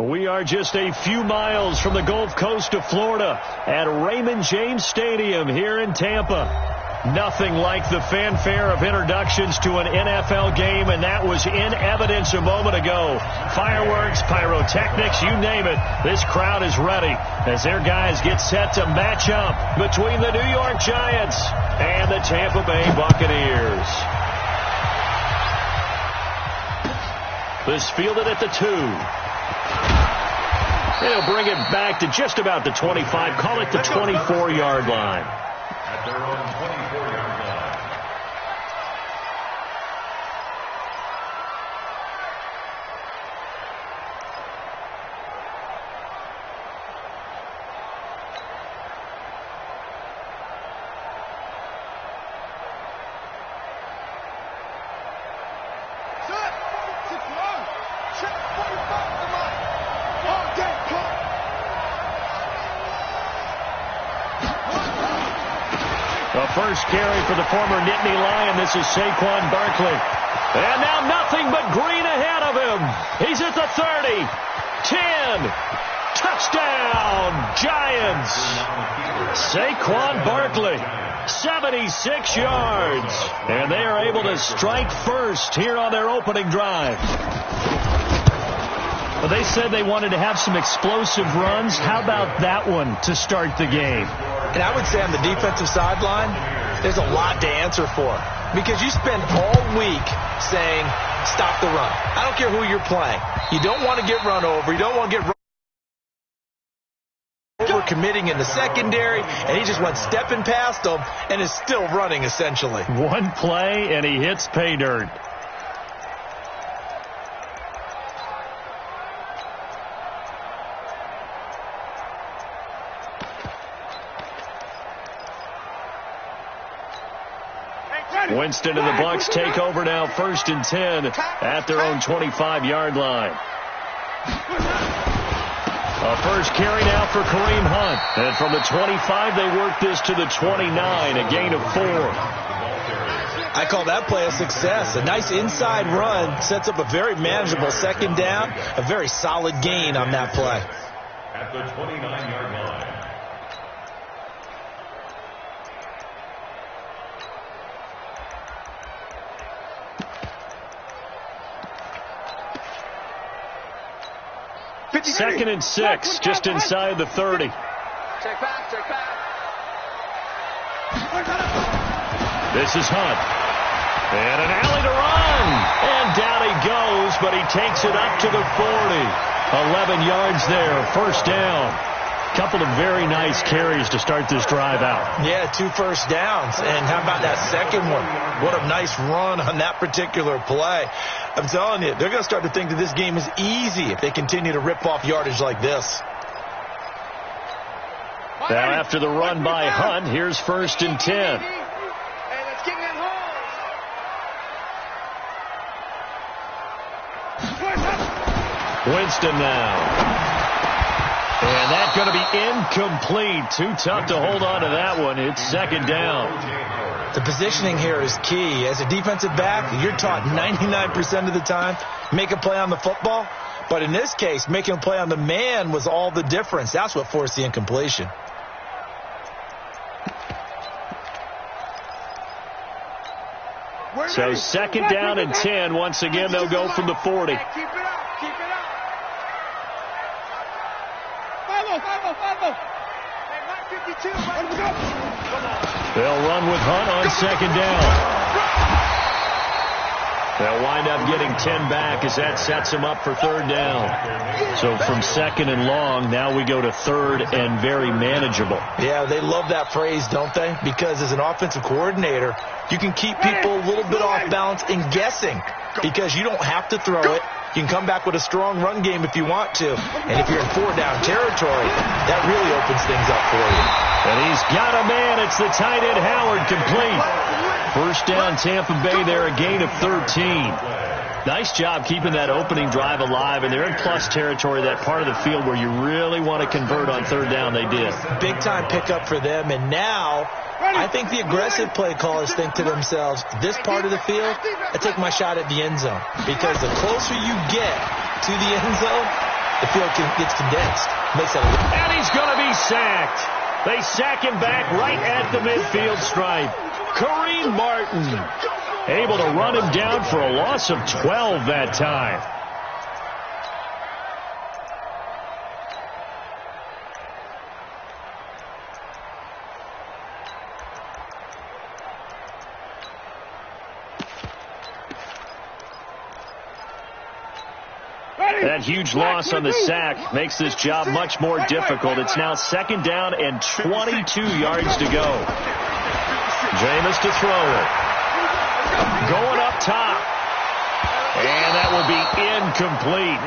We are just a few miles from the Gulf Coast of Florida at Raymond James Stadium here in Tampa. Nothing like the fanfare of introductions to an NFL game, and that was in evidence a moment ago. Fireworks, pyrotechnics, you name it. This crowd is ready as their guys get set to match up between the New York Giants and the Tampa Bay Buccaneers. This fielded at the 2. They'll bring it back to just about the 25. Call it the 24-yard line. At their own 24-yard line. The first carry for the former Nittany Lion. This is Saquon Barkley. And now nothing but green ahead of him. He's at the 30. 10. Touchdown, Giants. Saquon Barkley, 76 yards. And they are able to strike first here on their opening drive. Well, they said they wanted to have some explosive runs. How about that one to start the game? And I would say on the defensive sideline, there's a lot to answer for. Because you spend all week saying, stop the run. I don't care who you're playing. You don't want to get run over. You don't want to get run over committing in the secondary. And he just went stepping past them and is still running, essentially. One play, and he hits pay dirt. Winston and the Bucs take over now, 1st and 10 at their own 25-yard line. A first carry now for Kareem Hunt. And from the 25, they work this to the 29, a gain of 4. I call that play a success. A nice inside run sets up a very manageable second down, a very solid gain on that play. At the 29-yard line. Second and 6, just inside the 30. Check back, check back. This is Hunt. And an alley to run. And down he goes, but he takes it up to the 40. 11 yards there, first down. Couple of very nice carries to start this drive out. Yeah, 2 first downs. And how about that second one? What a nice run on that particular play. I'm telling you, they're going to start to think that this game is easy if they continue to rip off yardage like this. Now after the run by Hunt, here's 1st and 10. Winston now. And that's going to be incomplete. Too tough to hold on to that one. It's 2nd down. The positioning here is key. As a defensive back, you're taught 99% of the time, make a play on the football. But in this case, making a play on the man was all the difference. That's what forced the incompletion. So 2nd down and 10. Once again, they'll go from the 40. Keep it up, keep it up. They'll run with Hunt on 2nd down. They'll wind up getting 10 back as that sets them up for 3rd down. So from 2nd and long, now we go to 3rd and very manageable. Yeah, they love that phrase, don't they? Because as an offensive coordinator, you can keep people a little bit off balance and guessing because you don't have to throw it. You can come back with a strong run game if you want to. And if you're in 4-down territory, that really opens things up for you. And he's got a man. It's the tight end Howard, complete. First down, Tampa Bay there, a gain of 13. Nice job keeping that opening drive alive, and they're in plus territory, that part of the field where you really want to convert on 3rd down. They did. Big-time pickup for them, and now I think the aggressive play callers think to themselves, this part of the field, I take my shot at the end zone. Because the closer you get to the end zone, the field gets condensed. Makes it and he's going to be sacked. They sack him back right at the midfield stripe. Kareem Martin able to run him down for a loss of 12 that time. That huge loss on the sack makes this job much more difficult. It's now 2nd down and 22 yards to go. Jameis to throw it. Going up top. And that will be incomplete.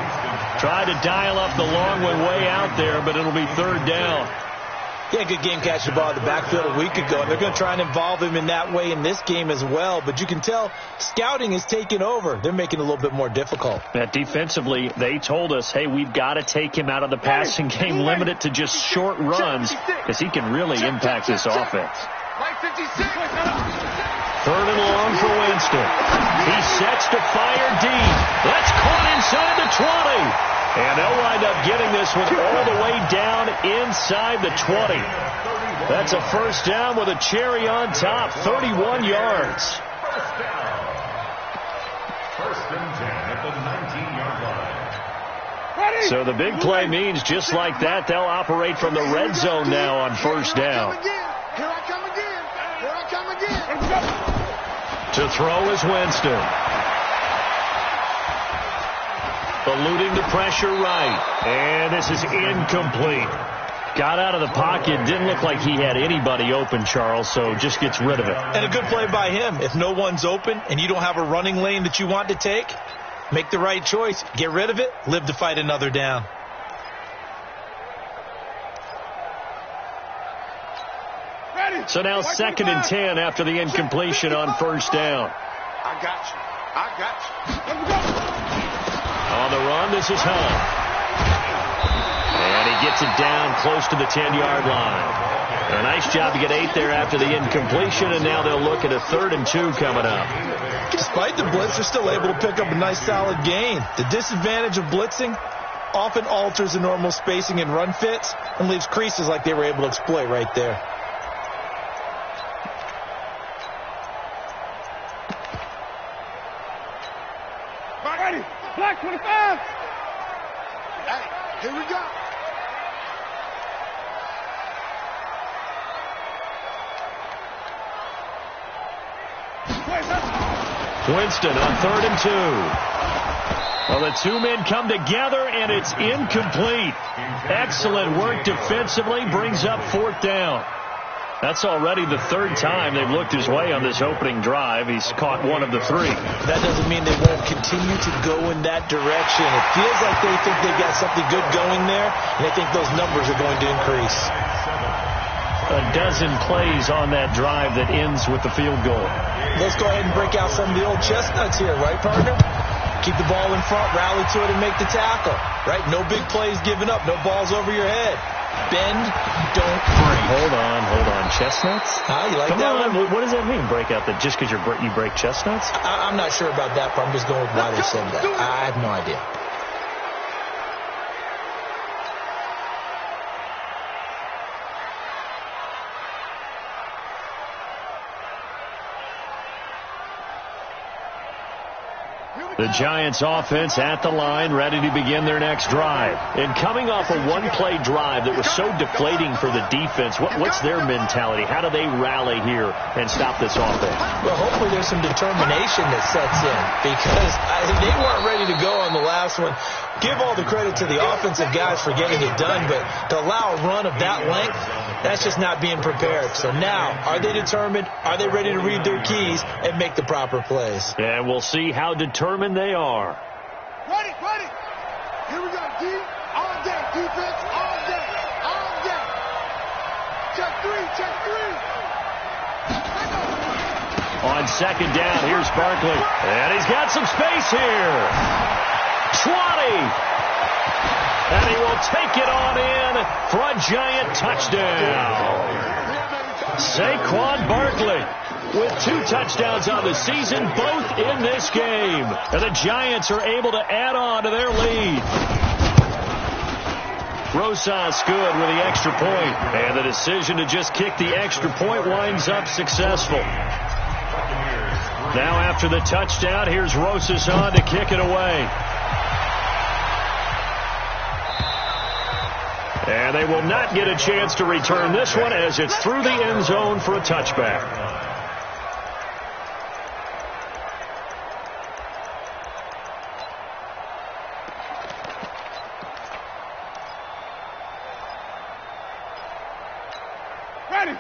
Tried to dial up the long one way out there, but it'll be 3rd down. Yeah, good game catching the ball in the backfield a week ago. And they're going to try and involve him in that way in this game as well. But you can tell scouting is taking over. They're making it a little bit more difficult. Defensively, they told us, hey, we've got to take him out of the passing game, limit it to just short runs, because he can really impact this offense. 3rd and long for Winston. He sets to fire deep. That's caught inside the 20. And they'll wind up getting this one all the way down inside the 20. That's a 1st down with a cherry on top, 31 yards. 1st and 10 at the 19-yard line. So the big play means just like that, they'll operate from the red zone now on 1st down. Here I come again. Here I come again. To throw is Winston. Eluding the pressure right. And this is incomplete. Got out of the pocket. Didn't look like he had anybody open, Charles, so just gets rid of it. And a good play by him. If no one's open and you don't have a running lane that you want to take, make the right choice. Get rid of it. Live to fight another down. So now 2nd and 10 after the incompletion on 1st down. I got you. I got you. On the run, this is Hunt. And he gets it down close to the 10-yard line. A nice job to get 8 there after the incompletion, and now they'll look at a 3rd and 2 coming up. Despite the blitz, they're still able to pick up a nice solid gain. The disadvantage of blitzing often alters the normal spacing and run fits and leaves creases like they were able to exploit right there. Black 25. Hey, here we go. Winston on 3rd and 2. Well, the two men come together, and it's incomplete. Excellent work defensively, brings up 4th down. That's already the 3rd time they've looked his way on this opening drive. He's caught 1 of the 3. That doesn't mean they won't continue to go in that direction. It feels like they think they've got something good going there, and they think those numbers are going to increase. A dozen plays on that drive that ends with the field goal. Let's go ahead and break out some of the old chestnuts here, right, partner? Keep the ball in front, rally to it, and make the tackle, right? No big plays given up, no balls over your head. Bend, don't break. Hold on. Chestnuts? You like Come that on. one? What does that mean, break out? That just because you break chestnuts? I'm not sure about that, but I'm just going with why they said that. I have no idea. The Giants offense at the line, ready to begin their next drive. And coming off a one-play drive that was so deflating for the defense, what's their mentality? How do they rally here and stop this offense? Well, hopefully there's some determination that sets in, because they weren't ready to go on the last one. Give all the credit to the offensive guys for getting it done, but to allow a run of that length, that's just not being prepared. So now, are they determined? Are they ready to read their keys and make the proper plays? And we'll see how determined they are. Ready. Here we go. D all day. Defense all day. All day. Check three. On 2nd down, here's Barkley. And he's got some space here. 20. And he will take it on in for a Giant touchdown. Saquon Barkley with 2 touchdowns on the season, both in this game. And the Giants are able to add on to their lead. Rosas good with the extra point. And the decision to just kick the extra point winds up successful. Now after the touchdown, here's Rosas on to kick it away. And they will not get a chance to return this one as it's through the end zone for a touchback.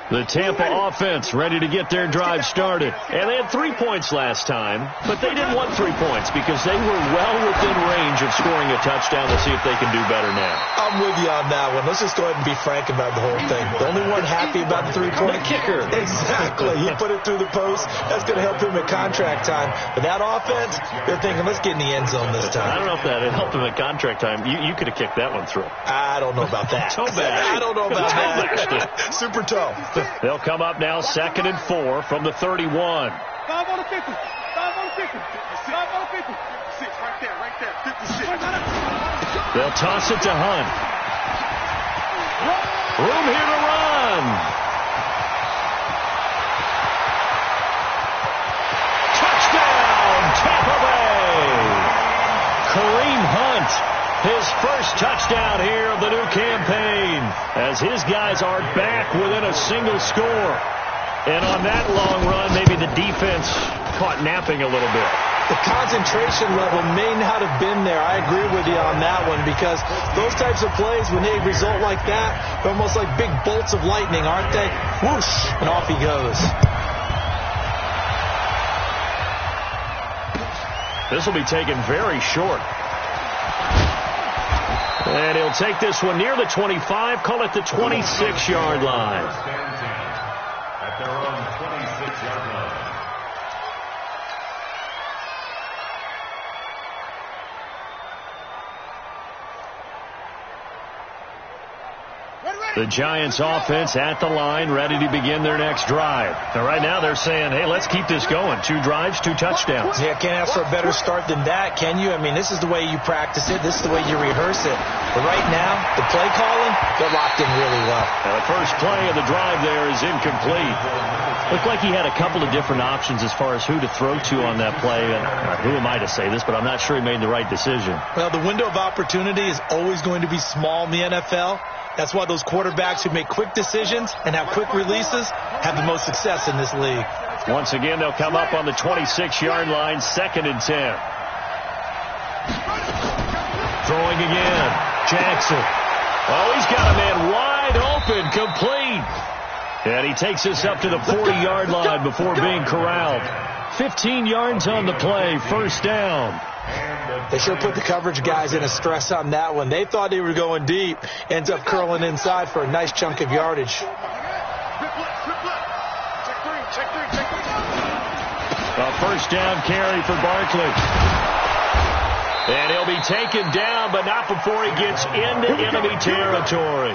The Tampa offense ready to get their drive started. And they had 3 points last time, but they didn't want 3 points because they were well within range of scoring a touchdown. Let's see if they can do better now. I'm with you on that one. Let's just go ahead and be frank about the whole thing. The only one happy about the 3-point kicker. Exactly. He put it through the post. That's going to help him at contract time. But that offense, they're thinking, let's get in the end zone this time. I don't know if that helped him at contract time. You could have kicked that one through. I don't know about that. Toe bash. I don't know about that. Super toe. They'll come up now 2nd and 4 from the 31. 5 on the 50. 5 on the 50. 5 on the 50. 56 right there. 56. They'll toss it to Hunt. Room here to run. Touchdown, Tampa Bay. Kareem Hunt, his first touchdown here of the new campaign, as his guys are back within a single score. And on that long run, maybe the defense caught napping a little bit. The concentration level may not have been there. I agree with you on that one, because those types of plays, when they result like that, they're almost like big bolts of lightning, aren't they? Whoosh, and off he goes. This will be taken very short. And he'll take this one near the 25, call it the 26-yard line. At their own 26-yard line. The Giants offense at the line, ready to begin their next drive. And right now they're saying, hey, let's keep this going. 2 drives, 2 touchdowns. Yeah, can't ask for a better start than that, can you? I mean, this is the way you practice it. This is the way you rehearse it. But right now, the play calling, they're locked in really well. And the first play of the drive there is incomplete. Looked like he had a couple of different options as far as who to throw to on that play. And who am I to say this, but I'm not sure he made the right decision. Well, the window of opportunity is always going to be small in the NFL. That's why those quarterbacks who make quick decisions and have quick releases have the most success in this league. Once again, they'll come up on the 26-yard line, 2nd and 10. Throwing again. Jackson. Oh, he's got a man wide open, complete. And he takes us up to the 40-yard line before being corralled. 15 yards on the play, first down. They sure put the coverage guys in a stress on that one. They thought they were going deep. Ends up curling inside for a nice chunk of yardage. A first down carry for Barkley. And he'll be taken down, but not before he gets into enemy territory.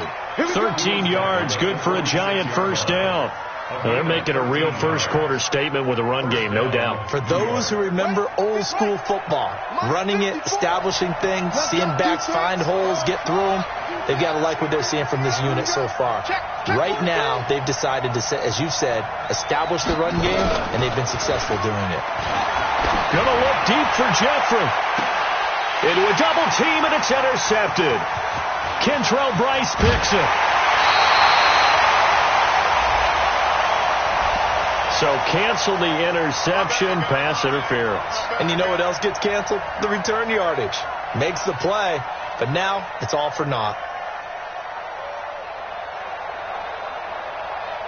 13 yards, good for a Giant first down. Well, they're making a real first-quarter statement with a run game, no doubt. For those who remember old-school football, running it, establishing things, seeing backs find holes, get through them, they've got to like what they're seeing from this unit so far. Right now, they've decided to, as you said, establish the run game, and they've been successful doing it. Gonna look deep for Jeffrey. Into a double team, and it's intercepted. Kentrell Bryce picks it. So cancel the interception, pass interference. And you know what else gets canceled? The return yardage. Makes the play, but now it's all for naught.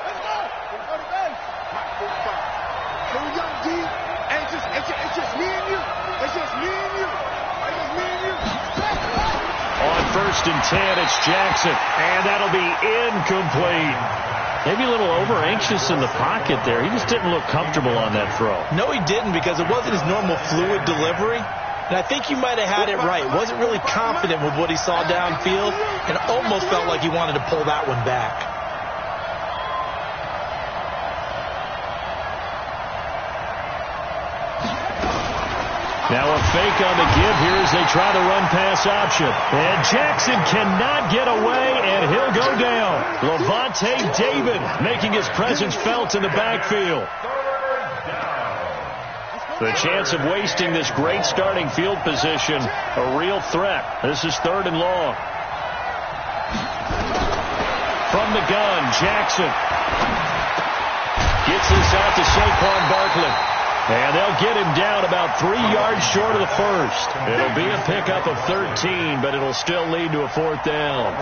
Let's go. Let's go to base. Here we go, D. And it's just me and you. It's just me and you. It's just me and you. On 1st and 10, it's Jackson. And that'll be incomplete. Maybe a little over-anxious in the pocket there. He just didn't look comfortable on that throw. No, he didn't, because it wasn't his normal fluid delivery. And I think he might have had it right. Wasn't really confident with what he saw downfield and almost felt like he wanted to pull that one back. Now a fake on the give here as they try the run-pass option. And Jackson cannot get away, and he'll go down. Levante David making his presence felt in the backfield. The chance of wasting this great starting field position, a real threat. This is 3rd and long. From the gun, Jackson gets this out to Saquon Barkley. And they'll get him down about 3 yards short of the first. It'll be a pickup of 13, but it'll still lead to a 4th down.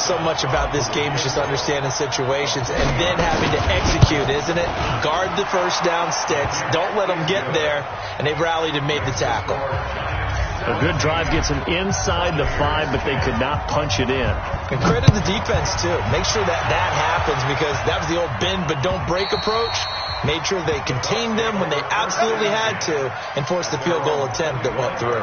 So much about this game is just understanding situations and then having to execute, isn't it? Guard the first down sticks. Don't let them get there. And they've rallied and made the tackle. A good drive gets them inside the 5, but they could not punch it in. And credit the defense, too. Make sure that happens, because that was the old bend but don't break approach. Made sure they contained them when they absolutely had to and forced the field goal attempt that went through.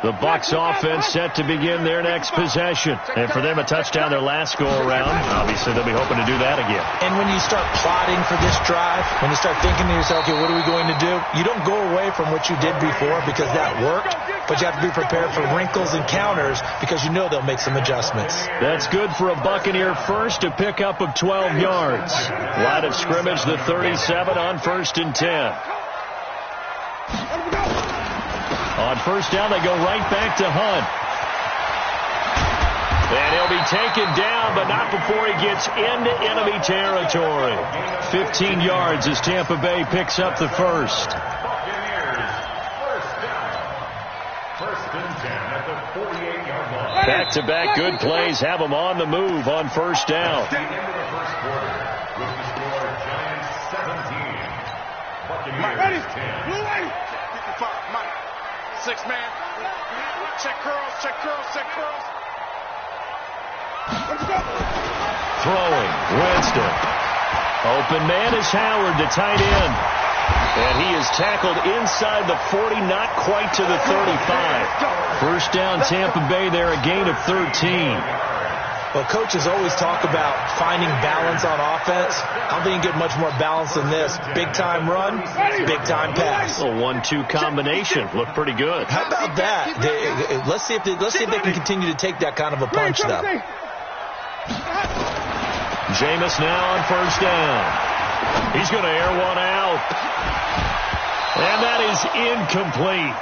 The Bucs offense set to begin their next possession. And for them, a touchdown their last go-around. Obviously, they'll be hoping to do that again. And when you start plotting for this drive, when you start thinking to yourself, okay, what are we going to do? You don't go away from what you did before because that worked, but you have to be prepared for wrinkles and counters because you know they'll make some adjustments. That's good for a Buccaneer first, a pickup of 12 yards. Line of scrimmage, the 37 on 1st and 10. On 1st down, they go right back to Hunt. And he'll be taken down, but not before he gets into enemy territory. 15 yards as Tampa Bay picks up the first. Back-to-back good plays have them on the move on 1st down. Ready? Blue lane. 6-man. Check curls, check curls, check curls. Let's go. Throwing, Winston. Open man is Howard, the tight end. And he is tackled inside the 40, not quite to the 35. 1st down, Tampa Bay there, a gain of 13. Well, coaches always talk about finding balance on offense. I don't think you can get much more balance than this. Big-time run, big-time pass. A 1-2 combination. Looked pretty good. How about that? Let's see if they can continue to take that kind of a punch, though. Jameis now on 1st down. He's going to air one out. And that is incomplete.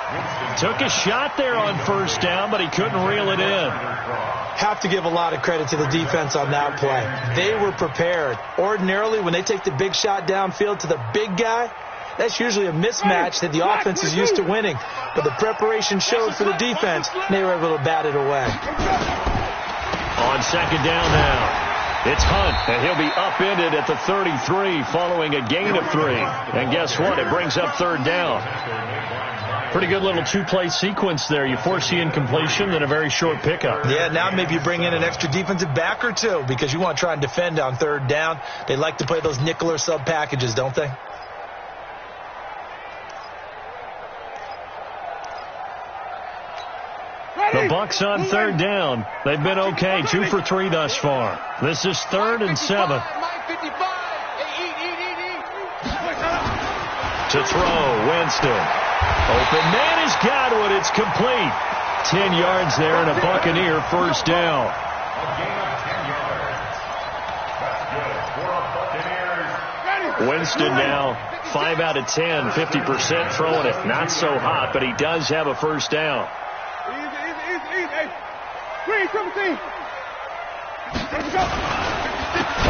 Took a shot there on 1st down, but he couldn't reel it in. Have to give a lot of credit to the defense on that play. They were prepared. Ordinarily, when they take the big shot downfield to the big guy, that's usually a mismatch that the offense is used to winning. But the preparation showed for the defense, and they were able to bat it away. On 2nd down now. It's Hunt, and he'll be upended at the 33 following a gain of 3. And guess what? It brings up 3rd down. Pretty good little 2-play sequence there. You force the incompletion, then a very short pickup. Yeah, now maybe you bring in an extra defensive back or two because you want to try and defend on 3rd down. They like to play those nickel or sub packages, don't they? The Bucs on 3rd down. They've been okay. 2 for 3 thus far. This is 3rd and 7. To throw, Winston. Open man is Godwin. It's complete. 10 yards there and a Buccaneer 1st down. Winston now 5 out of 10, 50% throwing it. Not so hot, but he does have a 1st down.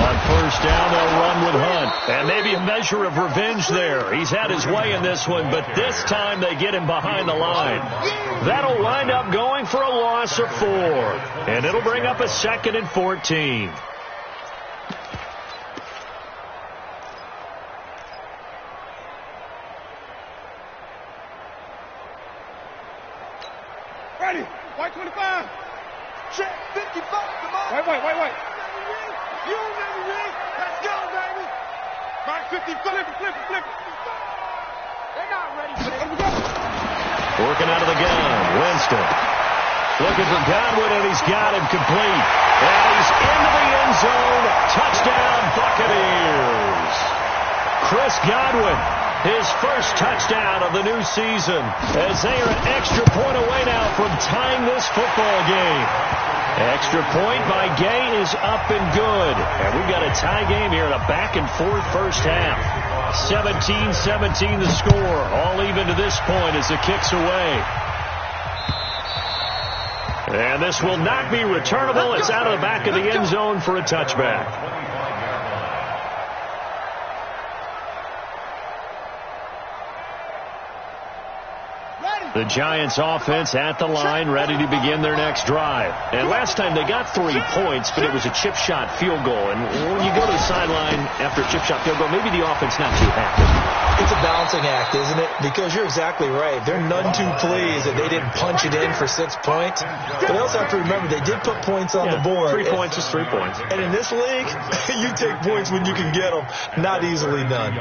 On 1st down, they'll run with Hunt. And maybe a measure of revenge there. He's had his way in this one, but this time they get him behind the line. That'll wind up going for a loss of 4. And it'll bring up a 2nd and 14. Ready? White 25. Check 55. Come on. Wait. You never ring. Let's go, baby. Mark 50. Flip it. They're not ready for this. Working out of the gun. Winston. Looking for Godwin, and he's got him complete. And he's into the end zone. Touchdown, Buccaneers. Chris Godwin, his first touchdown of the new season, as they are an extra point away now from tying this football game. Extra point by Gay is up and good. And we've got a tie game here in a back-and-forth first half. 17-17 the score. All even to this point as the kick's away. And this will not be returnable. It's out of the back of the end zone for a touchback. The Giants offense at the line, ready to begin their next drive. And last time they got 3 points, but it was a chip shot field goal. And when you go to the sideline after a chip shot field goal, maybe the offense not too happy. It's a balancing act, isn't it? Because you're exactly right. They're none too pleased that they didn't punch it in for 6 points. But they also have to remember they did put points on the board. 3 points is 3 points. And in this league, you take points when you can get them. Not easily done.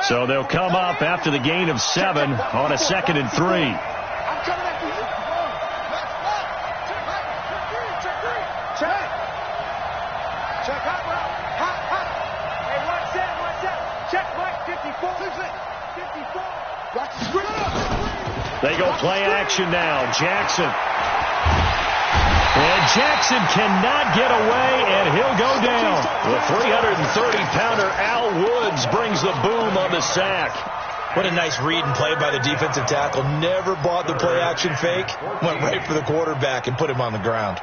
So they'll come up after the gain of 7 on a 2nd and 3. I'm coming after you. Check. Check hot route. Hot. Hey, watch that. Check Mike 54. 54. Watch the screen. They go play action now. Jackson. And Jackson cannot get away, and he'll go down. The 330-pounder Al Woods brings the boom on the sack. What a nice read and play by the defensive tackle. Never bought the play-action fake. Went right for the quarterback and put him on the ground.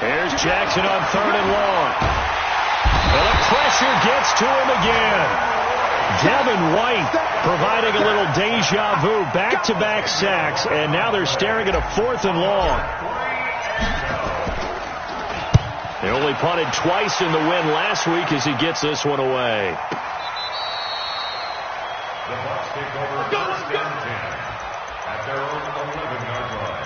Here's Jackson on 3rd and long. And the pressure gets to him again. Devin White providing a little deja vu. Back-to-back sacks, and now they're staring at a 4th and long. They only punted twice in the win last week as he gets this one away. The Bucs take over 1st and 10 at their own 11-yard line.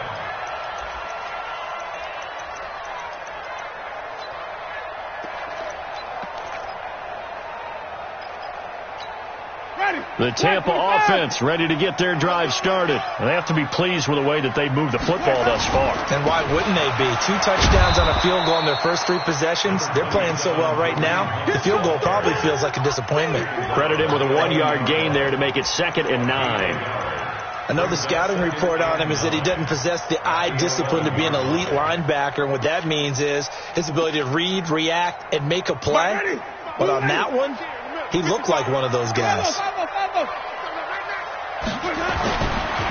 The Tampa offense ready to get their drive started. They have to be pleased with the way that they moved the football thus far. And why wouldn't they be? 2 touchdowns on a field goal in their first 3 possessions. They're playing so well right now, the field goal probably feels like a disappointment. Credit him with a 1-yard gain there to make it 2nd and 9. Another scouting report on him is that he doesn't possess the eye discipline to be an elite linebacker. And what that means is his ability to read, react, and make a play. But on that one, he looked like one of those guys.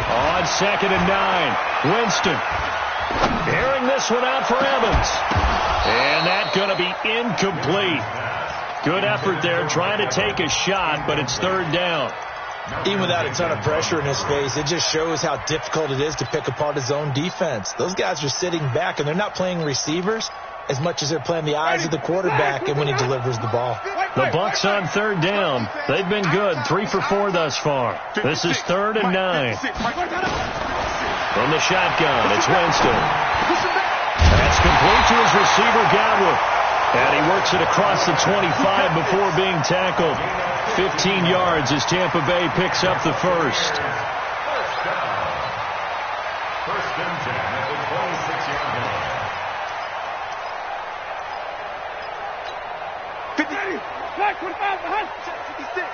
On 2nd and 9, Winston airing this one out for Evans. And that's going to be incomplete. Good effort there trying to take a shot, but it's 3rd down. Even without a ton of pressure in his face, it just shows how difficult it is to pick apart his own defense. Those guys are sitting back, and they're not playing receivers as much as they're playing the eyes of the quarterback and when he delivers the ball. The Bucs on 3rd down. They've been good, 3 for 4 thus far. This is 3rd and 9. From the shotgun, it's Winston. That's complete to his receiver, Godwin. And he works it across the 25 before being tackled. 15 yards as Tampa Bay picks up the first. 1st and 10 at the 26-yard line. 50. 25 behind. 56.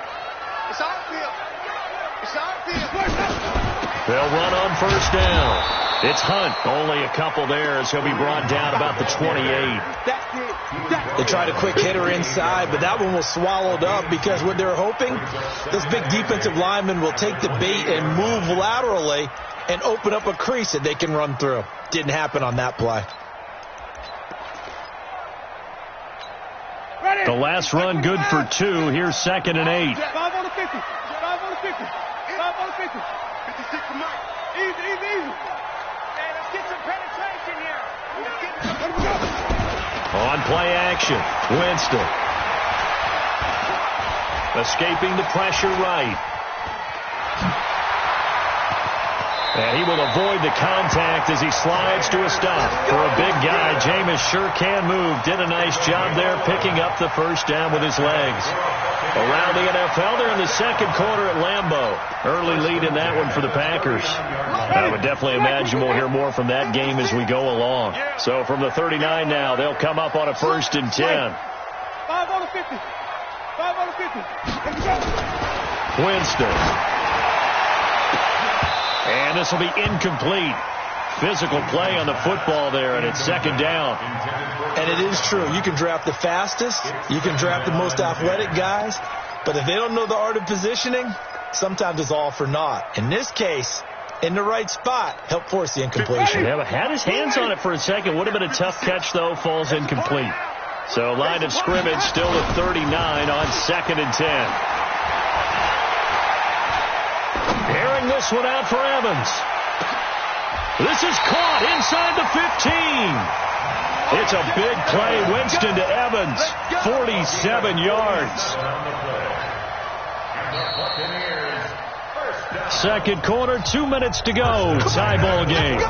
It's our field. It's our field. They'll run on 1st down. It's Hunt. Only a couple there as he'll be brought down about the 28. They tried a quick hitter inside, but that one was swallowed up because what they're hoping, this big defensive lineman will take the bait and move laterally and open up a crease that they can run through. Didn't happen on that play. The last run good for 2. Here's 2nd and 8. 5 on the 50. 5 on the 50. 5 on the 50. 56 for Mike. Easy. Hey, let's get some penetration here. Let him go. On play action, Winston. Escaping the pressure right. And he will avoid the contact as he slides to a stop. For a big guy, Jameis sure can move. Did a nice job there picking up the first down with his legs. Around the NFL, they're in the second quarter at Lambeau. Early lead in that one for the Packers. I would definitely imagine we'll hear more from that game as we go along. So from the 39 now, they'll come up on a 1st and 10. 5 on the 50. 5 on the 50. Let's go. Winston. And this will be incomplete. Physical play on the football there, and it's 2nd down. And it is true. You can draft the fastest. You can draft the most athletic guys. But if they don't know the art of positioning, sometimes it's all for naught. In this case, in the right spot, help force the incompletion. Yeah, but had his hands on it for a second. Would have been a tough catch, though. Falls incomplete. So line of scrimmage still at 39 on 2nd and 10. Airing this one out for Evans. This is caught inside the 15. It's a big play. Winston to Evans. 47 yards. Second quarter, 2 minutes to go. Tie ball game.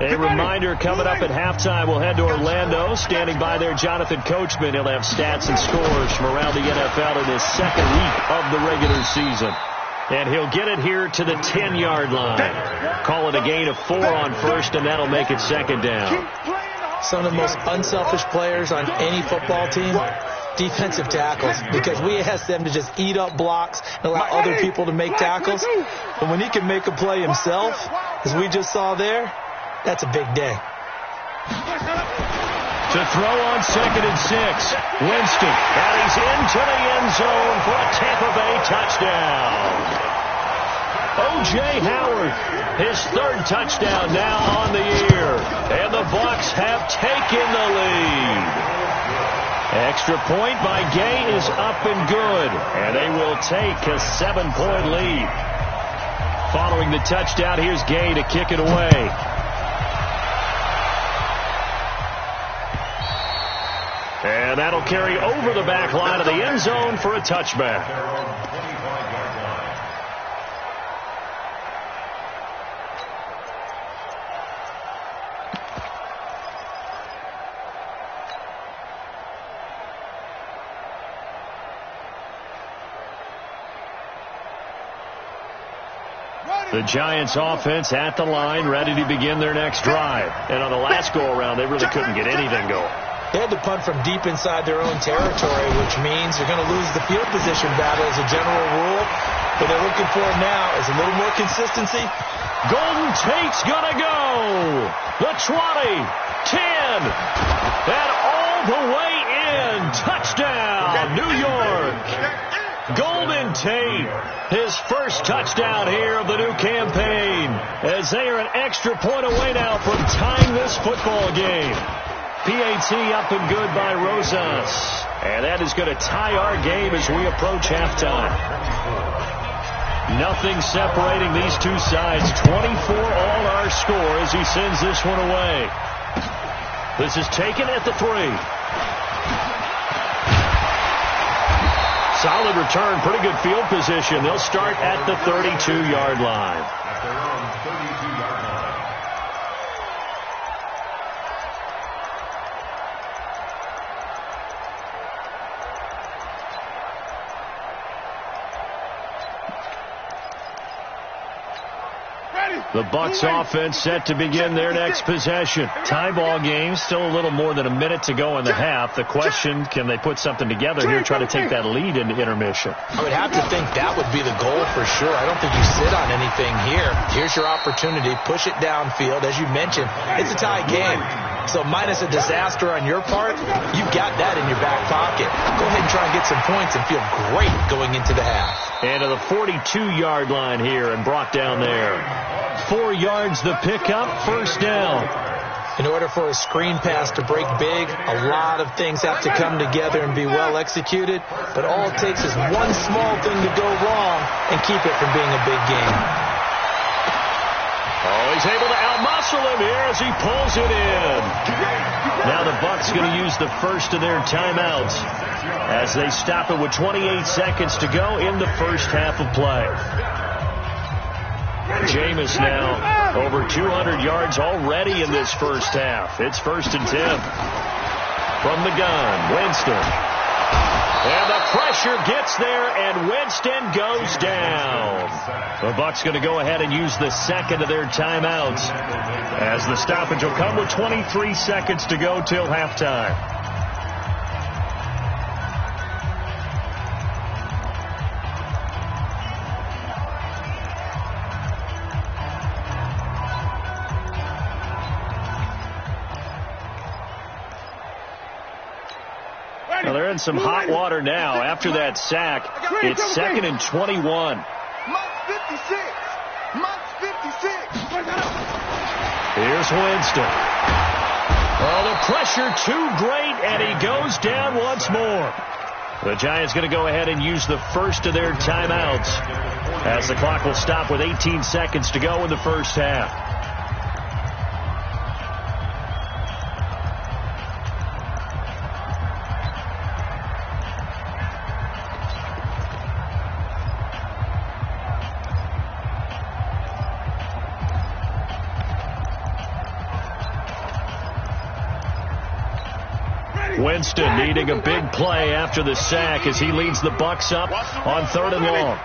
A reminder, coming up at halftime, we'll head to Orlando. Standing by there, Jonathan Coachman. He'll have stats and scores from around the NFL in his second week of the regular season. And he'll get it here to the 10-yard line. Call it a gain of 4 on 1st, and that'll make it 2nd down. Some of the most unselfish players on any football team, defensive tackles, because we ask them to just eat up blocks and allow other people to make tackles. But when he can make a play himself, as we just saw there, that's a big day. To throw on 2nd and 6. Winston. And he's into the end zone for a Tampa Bay touchdown. O.J. Howard, his 3rd touchdown now on the year. And the Bucs have taken the lead. Extra point by Gay is up and good. And they will take a 7-point lead. Following the touchdown, here's Gay to kick it away. And that'll carry over the back line of the end zone for a touchback. The Giants offense at the line, ready to begin their next drive. And on the last go-around, they really couldn't get anything going. They had to punt from deep inside their own territory, which means they're going to lose the field position battle as a general rule. What they're looking for now is a little more consistency. Golden Tate's going to go. The 20, 10, and all the way in. Touchdown, New York. Golden Tate, his first touchdown here of the new campaign, as they are an extra point away now from tying this football game. PAT up and good by Rosas. And that is going to tie our game as we approach halftime. Nothing separating these two sides. 24 all our score as he sends this one away. This is taken at the 3. Solid return, pretty good field position. They'll start at the 32-yard line. At their own 32-yard line. The Bucs offense set to begin their next possession. Tie ball game, still a little more than a minute to go in the half. The question, can they put something together here, try to take that lead into intermission? I would have to think that would be the goal for sure. I don't think you sit on anything here. Here's your opportunity. Push it downfield. As you mentioned, it's a tie game. So minus a disaster on your part, you've got that in your back pocket. Go ahead and try and get some points and feel great going into the half. And to the 42-yard line here and brought down there. 4 yards the pickup, first down. In order for a screen pass to break big, a lot of things have to come together and be well executed, but all it takes is one small thing to go wrong and keep it from being a big game. Oh, he's able to outmuscle him here as he pulls it in. Now the Bucs going to use the first of their timeouts as they stop it with 28 seconds to go in the first half of play. Jameis now over 200 yards already in this first half. It's 1st and 10. From the gun, Winston. And the pressure gets there, and Winston goes down. The Bucs going to go ahead and use the second of their timeouts as the stoppage will come with 23 seconds to go till halftime. Well, they're in some hot water now. After that sack, it's 2nd and 21. Here's Winston. Oh, the pressure too great, and he goes down once more. The Giants going to go ahead and use the first of their timeouts as the clock will stop with 18 seconds to go in the first half. Winston needing a big play after the sack as he leads the Bucs up on 3rd and long.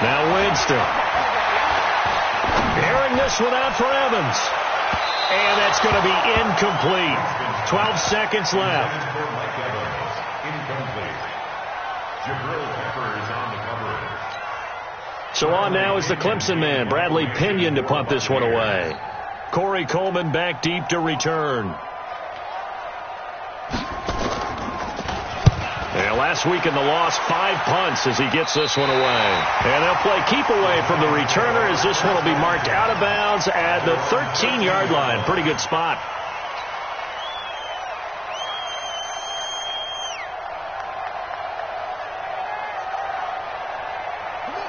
Now Winston. Airing this one out for Evans. And that's going to be incomplete. 12 seconds left. So on now is the Clemson man, Bradley Pinion, to punt this one away. Corey Coleman back deep to return. And last week in the loss, 5 punts as he gets this one away. And they'll play keep away from the returner as this one will be marked out of bounds at the 13-yard line. Pretty good spot.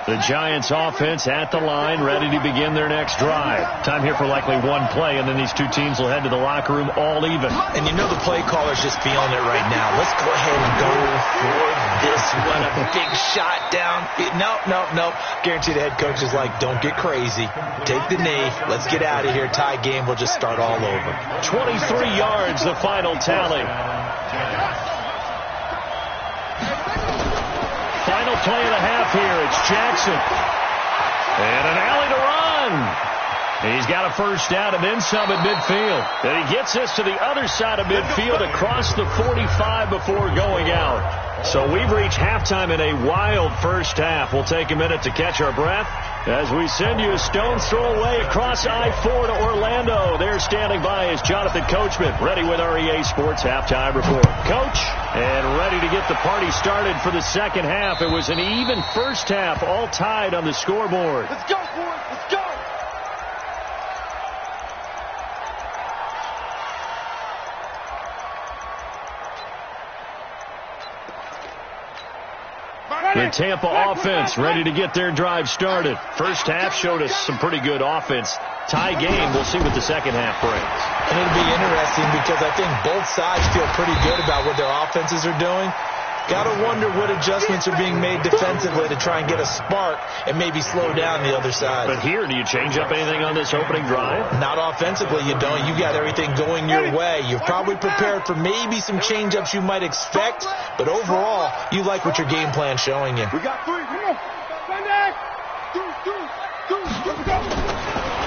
The Giants offense at the line, ready to begin their next drive. Time here for likely one play, and then these two teams will head to the locker room all even. And you know the play caller's just feeling it right now. Let's go ahead and go for this one. A big shot down. Nope. Guarantee the head coach is like, don't get crazy. Take the knee. Let's get out of here. Tie game. We'll just start all over. 23 yards, the final tally. Final play of the half here. It's Jackson. And an alley to run. He's got a first down and then some at midfield. And he gets this to the other side of midfield across the 45 before going out. So we've reached halftime in a wild first half. We'll take a minute to catch our breath as we send you a stone's throw away across I-4 to Orlando. There standing by is Jonathan Coachman, ready with our EA Sports halftime report. Coach, and ready to get the party started for the second half. It was an even first half, all tied on the scoreboard. Let's go, boys. Let's go. The Tampa offense ready to get their drive started. First half showed us some pretty good offense. Tie game. We'll see what the second half brings. And it'll be interesting because I think both sides feel pretty good about what their offenses are doing. Got to wonder what adjustments are being made defensively to try and get a spark and maybe slow down the other side. But here, do you change up anything on this opening drive? Not offensively, you don't. You got everything going your way. You're probably prepared for maybe some change-ups you might expect, but overall, you like what your game plan's showing you. We got 3. Come on. Sunday. 2. Let's go.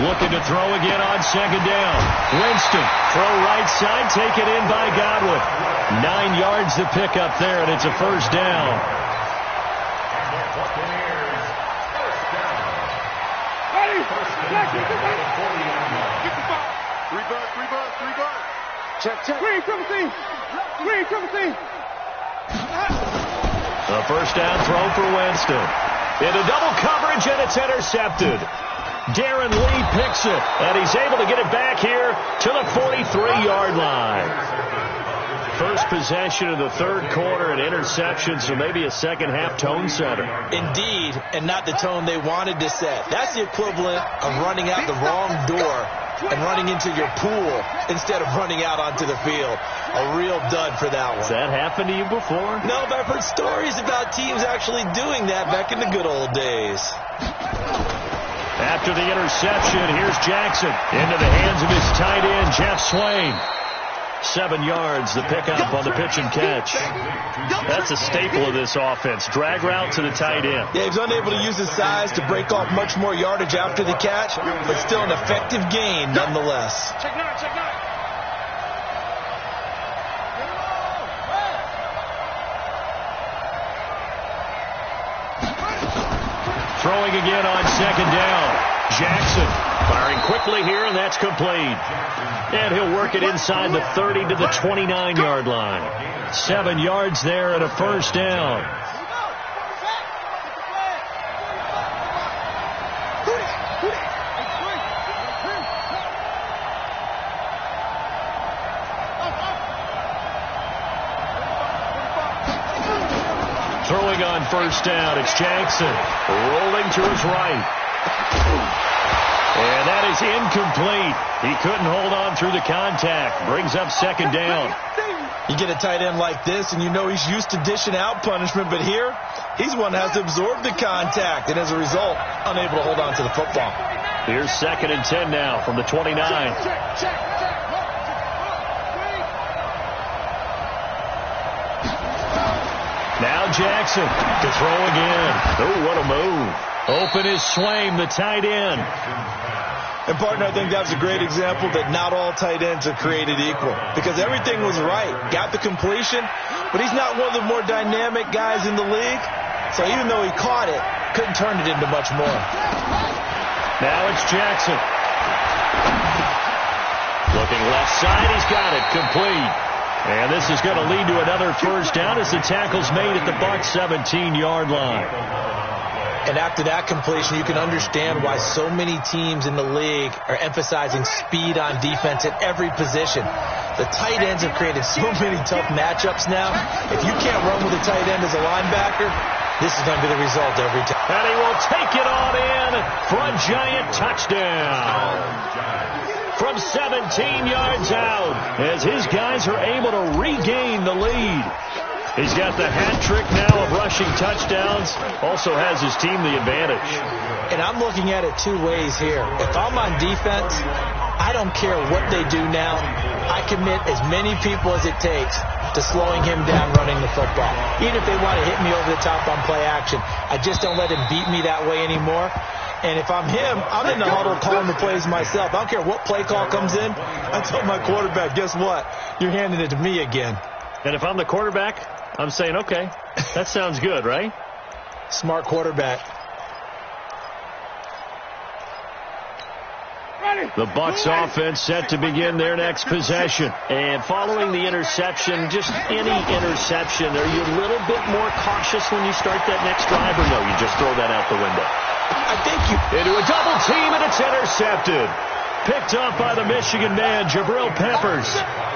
Looking to throw again on second down. Winston, throw right side, taken in by Godwin. 9 yards to pick up there, and it's a first down. Check. Triple team. A first down throw for Winston. Into double coverage, and it's intercepted. Darren Lee picks it, and he's able to get it back here to the 43-yard line. First possession of the third quarter, an interception, so maybe a second-half tone setter. Indeed, and not the tone they wanted to set. That's the equivalent of running out the wrong door and running into your pool instead of running out onto the field. A real dud for that one. Has that happened to you before? No, but I've heard stories about teams actually doing that back in the good old days. After the interception, here's Jackson into the hands of his tight end, Jeff Swain. 7 yards, the pickup on the pitch and catch. That's a staple of this offense. Drag route to the tight end. Yeah, he's unable to use his size to break off much more yardage after the catch, but still an effective gain nonetheless. Check nine, check nine. Throwing again on second down. Jackson firing quickly here, and that's complete. And he'll work it inside the 30 to the 29-yard line. 7 yards there and a first down. Throwing on first down, it's Jackson. Rolling to his right. And that is incomplete. He couldn't hold on through the contact. Brings up second down. You get a tight end like this, and you know he's used to dishing out punishment, but here, he's one that has to absorb the contact, and as a result, unable to hold on to the football. Here's 2nd and 10 now from the 29. Now Jackson to throw again. Oh, what a move. Open is Swain, the tight end. And, partner, I think that's a great example that not all tight ends are created equal, because everything was right. Got the completion, but he's not one of the more dynamic guys in the league. So even though he caught it, couldn't turn it into much more. Now it's Jackson. Looking left side, he's got it, complete. And this is going to lead to another first down as the tackle's made at the Bucs 17-yard line. And after that completion, you can understand why so many teams in the league are emphasizing speed on defense at every position. The tight ends have created so many tough matchups now. If you can't run with a tight end as a linebacker, this is going to be the result every time. And he will take it on in for a giant touchdown. From 17 yards out, as his guys are able to regain the lead. He's got the hat trick now of rushing touchdowns. Also has his team the advantage. And I'm looking at it two ways here. If I'm on defense, I don't care what they do now. I commit as many people as it takes to slowing him down running the football. Even if they want to hit me over the top on play action, I just don't let him beat me that way anymore. And if I'm him, I'm in the huddle calling the plays myself. I don't care what play call comes in. I tell my quarterback, guess what? You're handing it to me again. And if I'm the quarterback, I'm saying, okay, that sounds good, right? Smart quarterback. The Bucs offense set to begin their next possession. And following the interception, just any interception, are you a little bit more cautious when you start that next drive, or no, you just throw that out the window? I think you... Into a double team, and it's intercepted. Picked up by the Michigan man, Jabril Peppers.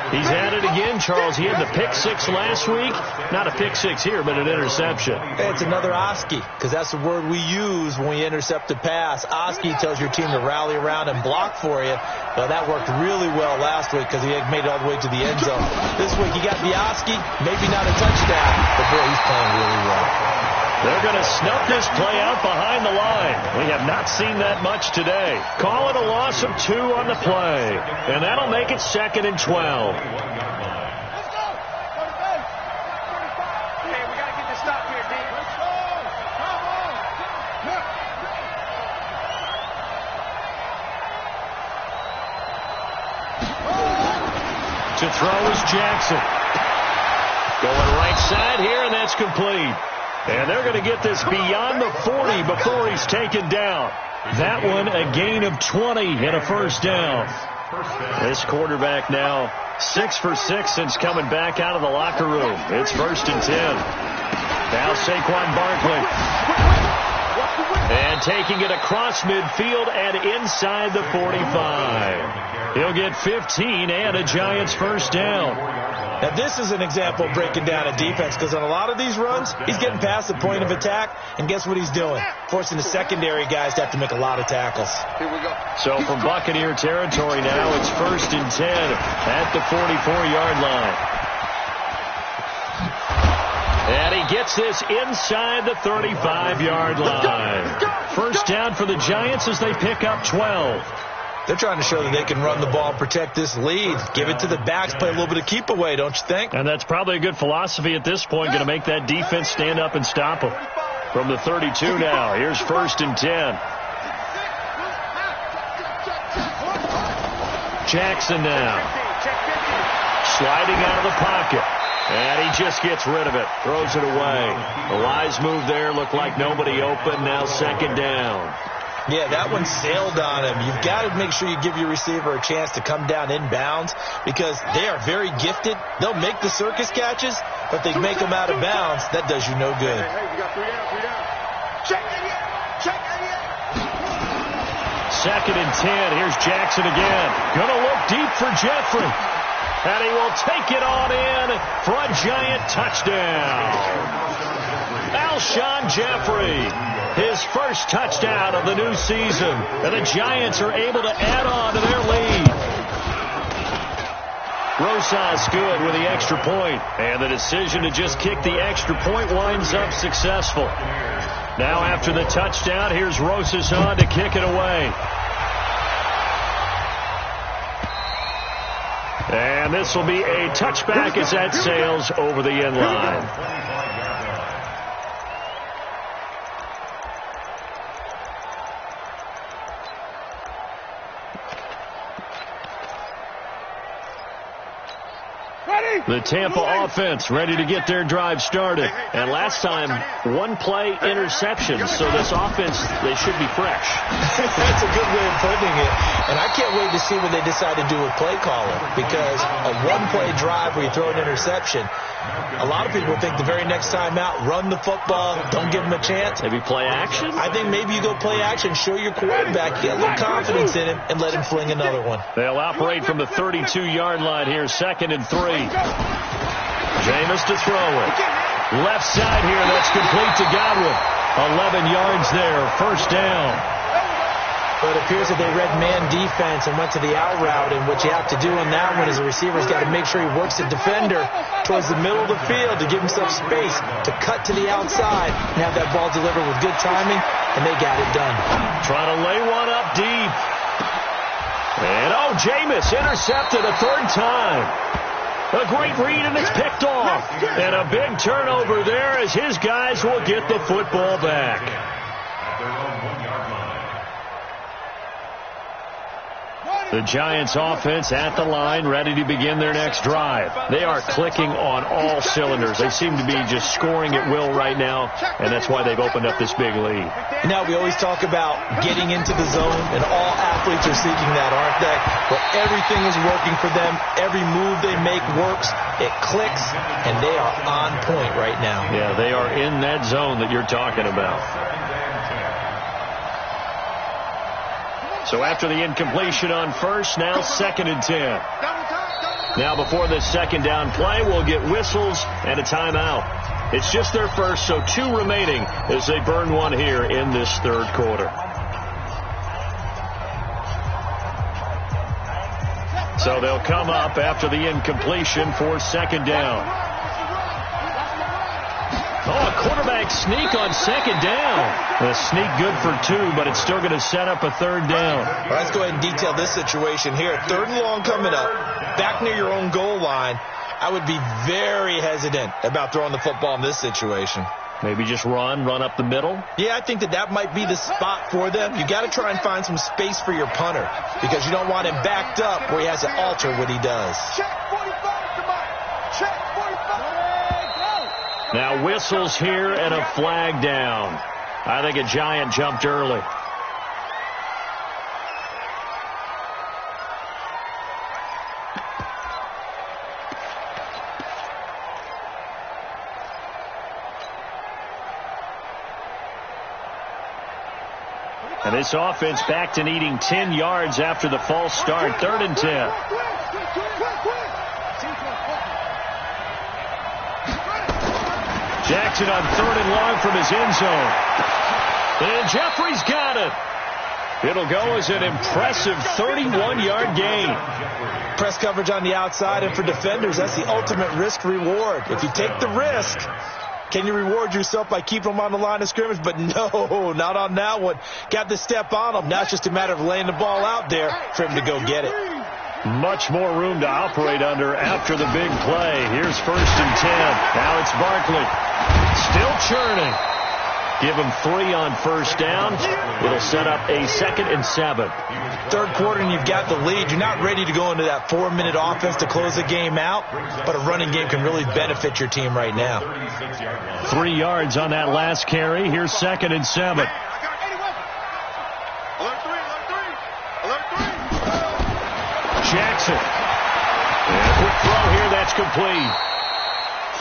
He's at it again, Charles. He had the pick six last week. Not a pick six here, but an interception. It's another Oski, because that's the word we use when we intercept a pass. Oski tells your team to rally around and block for you. Well, that worked really well last week because he had made it all the way to the end zone. This week he got the Oski, maybe not a touchdown, but boy, he's playing really well. They're going to snuff this play out behind the line. We have not seen that much today. Call it a loss of 2 on the play. And that'll make it 2nd and 12. Let's go. Hey, we got to get this stop here, D. Let's go. Come on. To throw is Jackson. Going right side here, and that's complete. And they're going to get this beyond the 40 before he's taken down. That one, a gain of 20 and a first down. This quarterback now 6 for 6 since coming back out of the locker room. It's 1st and 10. Now Saquon Barkley. And taking it across midfield and inside the 45. He'll get 15 and a Giants first down. Now, this is an example of breaking down a defense, because on a lot of these runs, he's getting past the point of attack, and guess what he's doing? Forcing the secondary guys to have to make a lot of tackles. Here we go. So from Buccaneer territory now, it's 1st and 10 at the 44-yard line. And he gets this inside the 35-yard line. First down for the Giants as they pick up 12. They're trying to show that they can run the ball and protect this lead. Give it to the backs, play a little bit of keep away, don't you think? And that's probably a good philosophy at this point, going to make that defense stand up and stop them. From the 32 now, here's 1st and 10. Jackson now. Sliding out of the pocket. And he just gets rid of it. Throws it away. The wise move there. Looked like nobody open. Now 2nd down. Yeah, that one sailed on him. You've got to make sure you give your receiver a chance to come down inbounds, because they are very gifted. They'll make the circus catches, but they make them out of bounds. That does you no good. Hey, we got 3 down. Check idiot. Check idiot. 2nd and 10. Here's Jackson again. Going to look deep for Jeffrey. And he will take it on in for a Giant touchdown. Alshon Jeffrey, his first touchdown of the new season. And the Giants are able to add on to their lead. Rosas good with the extra point. And the decision to just kick the extra point winds up successful. Now after the touchdown, here's Rosas on to kick it away. And this will be a touchback as that sails over the end line. The Tampa offense ready to get their drive started. And last time, 1-play interception. So this offense, they should be fresh. That's a good way of putting it. And I can't wait to see what they decide to do with play calling. Because a 1-play drive where you throw an interception, a lot of people think the very next time out, run the football, don't give them a chance. Maybe play action? I think maybe you go play action, show your quarterback, get a little confidence in him, and let him fling another one. They'll operate from the 32-yard line here, 2nd and 3. Jameis to throw it. Left side here, that's complete to Godwin. 11 yards there, first down. But it appears that they read man defense and went to the out route, and what you have to do on that one is the receiver's got to make sure he works the defender towards the middle of the field to give himself space to cut to the outside and have that ball delivered with good timing, and they got it done. Trying to lay one up deep. And Jameis intercepted a 3rd time. A great read, and it's picked off. And a big turnover there as his guys will get the football back. The Giants offense at the line, ready to begin their next drive. They are clicking on all cylinders. They seem to be just scoring at will right now, and that's why they've opened up this big lead. You know, we always talk about getting into the zone, and all athletes are seeking that, aren't they? Where everything is working for them. Every move they make works. It clicks, and they are on point right now. Yeah, they are in that zone that you're talking about. So after the incompletion on first, now 2nd and 10. Now before the 2nd down play, we'll get whistles and a timeout. It's just their first, so 2 remaining as they burn one here in this 3rd quarter. So they'll come up after the incompletion for 2nd down. A quarterback sneak on 2nd down. A sneak good for 2, but it's still going to set up a 3rd down. Well, let's go ahead and detail this situation here. 3rd and long coming up, back near your own goal line. I would be very hesitant about throwing the football in this situation. Maybe just run up the middle? Yeah, I think that might be the spot for them. You got to try and find some space for your punter, because you don't want him backed up where he has to alter what he does. Check 45, come on. Check 45. Now whistles here and a flag down. I think a Giant jumped early. And this offense back to needing 10 yards after the false start. 3rd and 10. Jackson on 3rd and long from his end zone. And Jeffrey's got it. It'll go as an impressive 31-yard gain. Press coverage on the outside, and for defenders, that's the ultimate risk-reward. If you take the risk, can you reward yourself by keeping them on the line of scrimmage? But no, not on that one. Got to step on them. Now it's just a matter of laying the ball out there for him to go get it. Much more room to operate under after the big play. Here's 1st and 10. Now it's Barkley. Still churning. Give him 3 on 1st down. It'll set up a 2nd and 7. 3rd quarter and you've got the lead. You're not ready to go into that 4-minute offense to close the game out, but a running game can really benefit your team right now. 3 yards on that last carry. Here's 2nd and 7. Jackson. And a quick throw here. That's complete.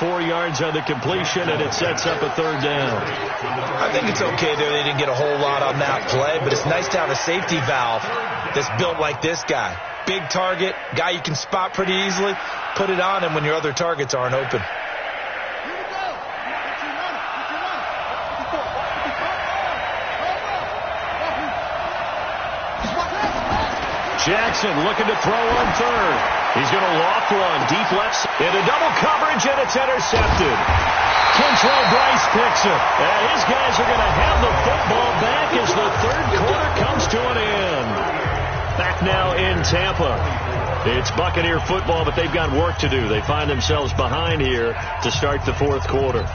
4 yards on the completion, and it sets up a 3rd down. I think it's okay there. They didn't get a whole lot on that play, but it's nice to have a safety valve that's built like this guy. Big target, guy you can spot pretty easily. Put it on him when your other targets aren't open. Jackson looking to throw on 3rd. He's going to loft one deep left into double coverage, and it's intercepted. Kentrell Bryce picks it. And his guys are going to have the football back as the 3rd quarter comes to an end. Back now in Tampa. It's Buccaneer football, but they've got work to do. They find themselves behind here to start the 4th quarter.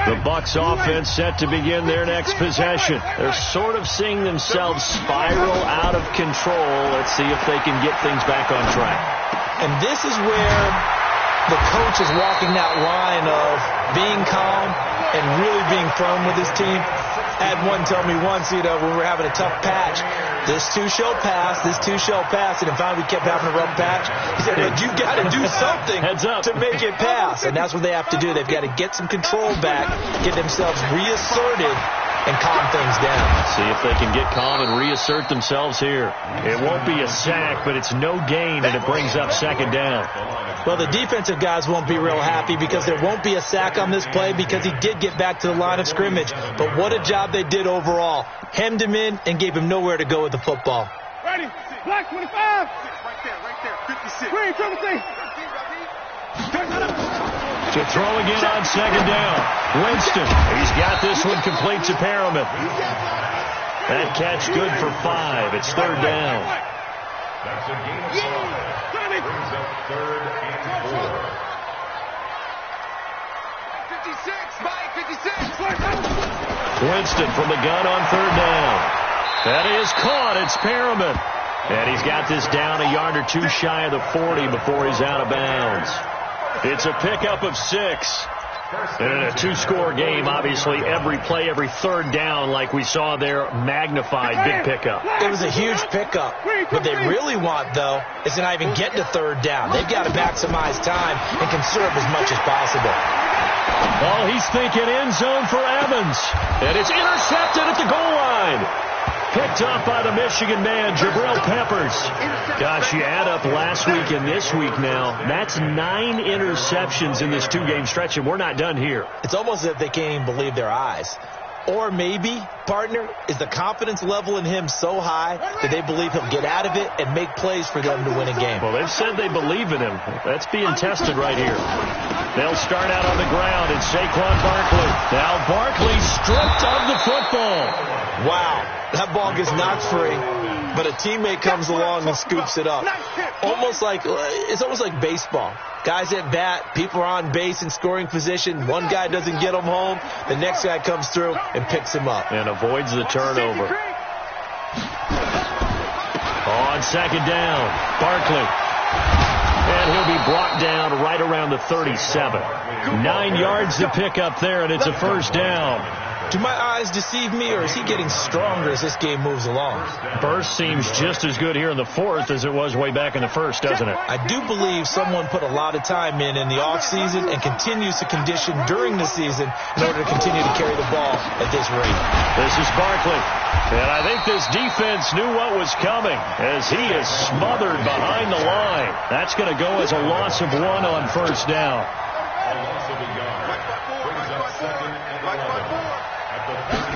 The Bucs offense set to begin their next possession. They're sort of seeing themselves spiral out of control. Let's see if they can get things back on track. And this is where the coach is walking that line of being calm and really being firm with his team. I had one tell me once, when we were having a tough patch, this too shall pass, this too shall pass, and finally we kept having a rough patch. He said, but you got to do something to make it pass, and that's what they have to do. They've got to get some control back, get themselves reasserted, and calm things down. See if they can get calm and reassert themselves here. It won't be a sack, but it's no gain, and it brings up 2nd down. Well, the defensive guys won't be real happy because there won't be a sack on this play because he did get back to the line of scrimmage. But what a job they did overall. Hemmed him in and gave him nowhere to go with the football. Ready. Black 25. Right there. 56. Green, trouble C. To throw again on 2nd down. Winston. He's got this one complete to Perriman. That catch good for 5. It's 3rd down. That's a gain of 5. Brings up 3rd and 4. 56. Winston from the gun on 3rd down. That is caught. It's Perriman. And he's got this down a yard or 2 shy of the 40 before he's out of bounds. It's a pickup of 6. And in a 2-score game, obviously, every play, every 3rd down, like we saw there, magnified. Big pickup. It was a huge pickup. What they really want, though, is to not even get to 3rd down. They've got to maximize time and conserve as much as possible. Oh, he's thinking end zone for Evans. And it's intercepted at the goal line. Picked up by the Michigan man, Jabril Peppers. Gosh, you add up last week and this week now. That's 9 interceptions in this 2-game stretch, and we're not done here. It's almost as if they can't even believe their eyes. Or maybe, partner, is the confidence level in him so high that they believe he'll get out of it and make plays for them to win a game. Well, they've said they believe in him. That's being tested right here. They'll start out on the ground. It's Saquon Barkley. Now Barkley stripped of the football. Wow, that ball gets knocked free, but a teammate comes along and scoops it up. It's almost like baseball. Guys at bat, people are on base in scoring position. One guy doesn't get him home. The next guy comes through and picks him up. And avoids the turnover. On 2nd down, Barkley. And he'll be brought down right around the 37. 9 yards to pick up there, and it's a 1st down. Do my eyes deceive me, or is he getting stronger as this game moves along? Burst seems just as good here in the fourth as it was way back in the first, doesn't it? I do believe someone put a lot of time in the offseason and continues to condition during the season in order to continue to carry the ball at this rate. This is Barkley. And I think this defense knew what was coming as he is smothered behind the line. That's going to go as a loss of 1 on first down. A loss of a yard. Brings up second and 11 at the 36.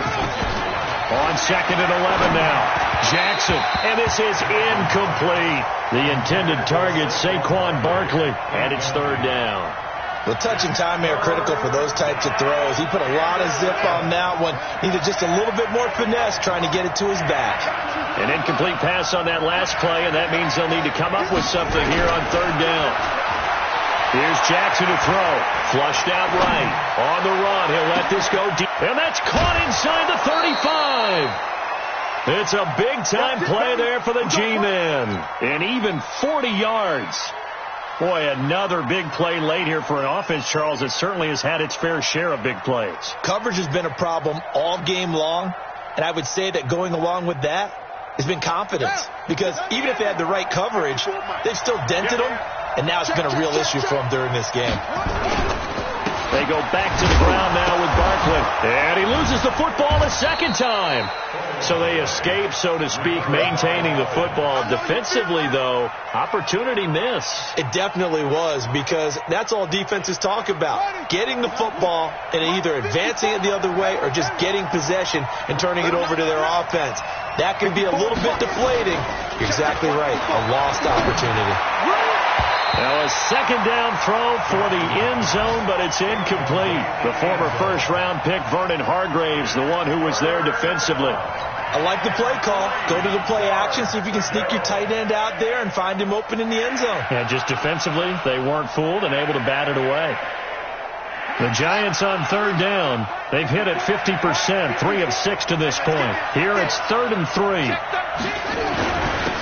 On second and 11 now. Jackson. And this is incomplete. The intended target, Saquon Barkley. And it's third down. The touch and timing are critical for those types of throws. He put a lot of zip on that one. Needed just a little bit more finesse trying to get it to his back. An incomplete pass on that last play, and that means they'll need to come up with something here on third down. Here's Jackson to throw. Flushed out right. On the run. He'll let this go deep. And that's caught inside the 35. It's a big-time play there for the G-men. And even 40 yards. Boy, another big play late here for an offense, Charles, that certainly has had its fair share of big plays. Coverage has been a problem all game long, and I would say that going along with that has been confidence. Because even if they had the right coverage, they've still dented them, and now it's been a real issue for them during this game. They go back to the ground now with Barkley. And he loses the football a second time. So they escape, so to speak, maintaining the football. Defensively, though, opportunity miss. It definitely was, because that's all defenses talk about. Getting the football and either advancing it the other way or just getting possession and turning it over to their offense. That can be a little bit deflating. You're exactly right. A lost opportunity. Now a second down throw for the end zone, but it's incomplete. The former first-round pick, Vernon Hargraves, the one who was there defensively. I like the play call. Go to the play action, see if you can sneak your tight end out there and find him open in the end zone. Yeah, just defensively, they weren't fooled and able to bat it away. The Giants on third down. They've hit it 50%, 3 of 6 to this point. Here it's 3rd and 3.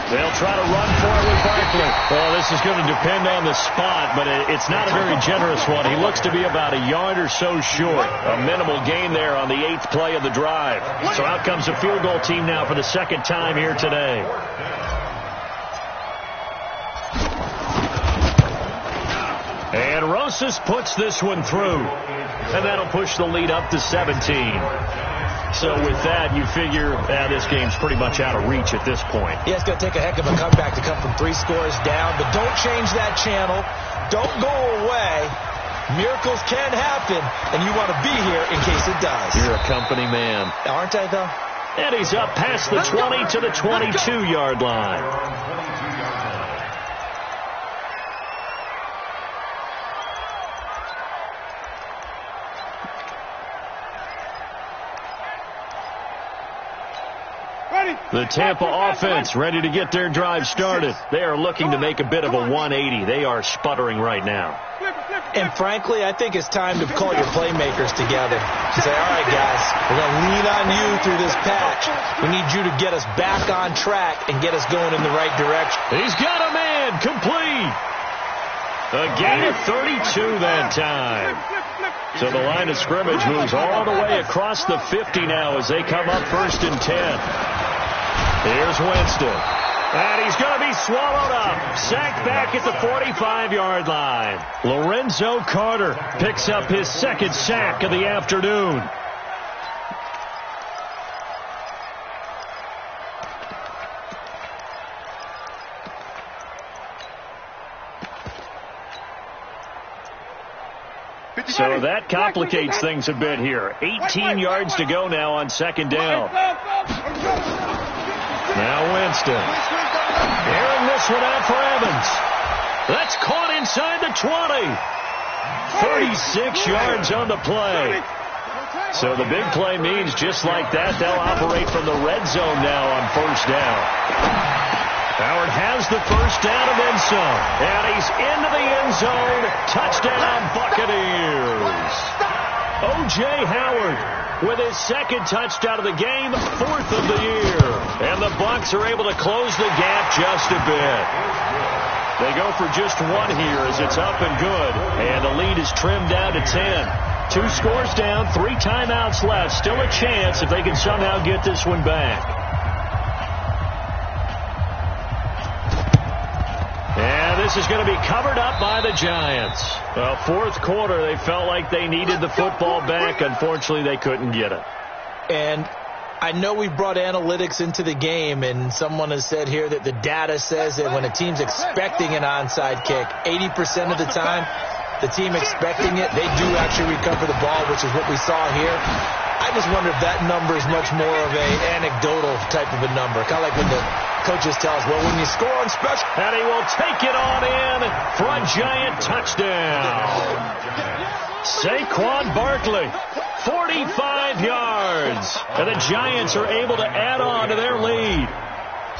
They'll try to run for it with Barkley. Well, this is going to depend on the spot, but it's not a very generous one. He looks to be about a yard or so short. A minimal gain there on the 8th play of the drive. So out comes a field goal team now for the second time here today. And Rosas puts this one through. And that'll push the lead up to 17. So with that, you figure this game's pretty much out of reach at this point. Yeah, it's going to take a heck of a comeback to come from 3 scores down. But don't change that channel. Don't go away. Miracles can happen, and you want to be here in case it does. You're a company man. Aren't I, though? And he's up past the 20 to the 22-yard line. The Tampa offense ready to get their drive started. They are looking to make a bit of a 180. They are sputtering right now. And frankly, I think it's time to call your playmakers together and say, all right, guys, we're going to lean on you through this patch. We need you to get us back on track and get us going in the right direction. He's got a man complete. A gain of 32 that time. So the line of scrimmage moves all the way across the 50 now as they come up 1st and 10. Here's Winston. And he's going to be swallowed up. Sacked back at the 45-yard line. Lorenzo Carter picks up his 2nd sack of the afternoon. So that complicates things a bit here. 18 yards to go now on 2nd down. Now Winston. Airing this one out for Evans. That's caught inside the 20. 36 yards on the play. So the big play means just like that, they'll operate from the red zone now on 1st down. Howard has the 1st down and then some. And he's into the end zone. Touchdown, Buccaneers. O.J. Howard with his 2nd touchdown of the game, 4th of the year. And the Bucs are able to close the gap just a bit. They go for just 1 here as it's up and good. And the lead is trimmed down to 10. 2 scores down, 3 timeouts left. Still a chance if they can somehow get this one back. And this is going to be covered up by the Giants. Well, fourth quarter, they felt like they needed the football back. Unfortunately, they couldn't get it. And I know we brought analytics into the game, and someone has said here that the data says that when a team's expecting an onside kick, 80% of the time, the team expecting it, they do actually recover the ball, which is what we saw here. I just wonder if that number is much more of a anecdotal type of a number, kind of like when the coaches tell us, well, when you score on special. And he will take it on in for a Giant touchdown. Saquon Barkley, 45 yards. And the Giants are able to add on to their lead.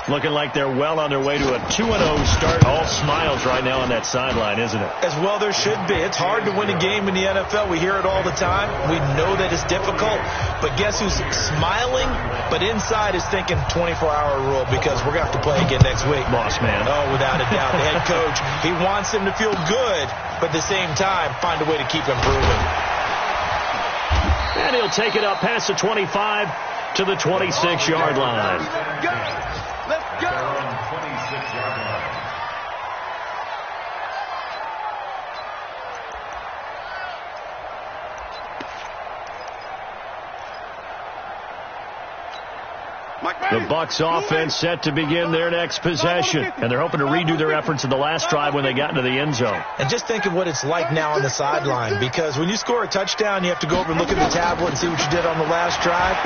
Looking like they're well on their way to a 2-0 start. All smiles right now on that sideline, isn't it? As well there should be. It's hard to win a game in the NFL. We hear it all the time. We know that it's difficult. But guess who's smiling, but inside is thinking 24-hour rule because we're going to have to play again next week. Boss man. Oh, without a doubt. The head coach, he wants him to feel good, but at the same time, find a way to keep improving. And he'll take it up past the 25 to the 26-yard line. Let's go. 26-yard line. The Bucs offense set to begin their next possession. And they're hoping to redo their efforts in the last drive when they got into the end zone. And just think of what it's like now on the sideline, because when you score a touchdown, you have to go over and look at the tablet and see what you did on the last drive.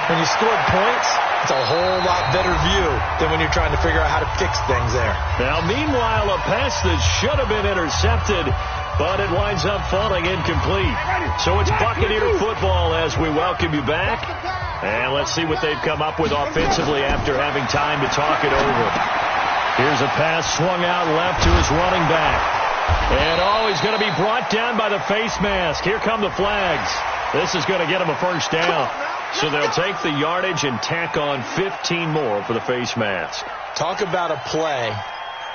When you scored points, it's a whole lot better view than when you're trying to figure out how to fix things there. Now, meanwhile, a pass that should have been intercepted, but it winds up falling incomplete. So it's Buccaneer football as we welcome you back. And let's see what they've come up with offensively after having time to talk it over. Here's a pass swung out left to his running back. And, he's going to be brought down by the face mask. Here come the flags. This is going to get him a first down. So they'll take the yardage and tack on 15 more for the face mask. Talk about a play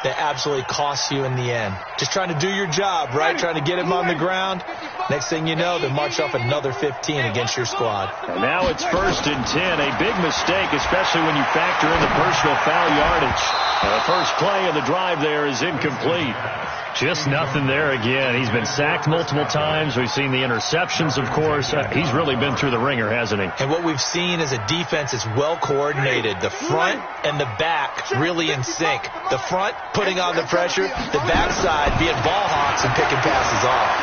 that absolutely costs you in the end. Just trying to do your job, right? Trying to get him on the ground. Next thing you know, they march off another 15 against your squad. And now it's 1st and 10. A big mistake, especially when you factor in the personal foul yardage. The first play of the drive there is incomplete. Just nothing there again. He's been sacked multiple times. We've seen the interceptions, of course. He's really been through the ringer, hasn't he? And what we've seen is a defense is well coordinated. The front and the back really in sync. The front putting on the pressure. The backside being ball hawks and picking passes off.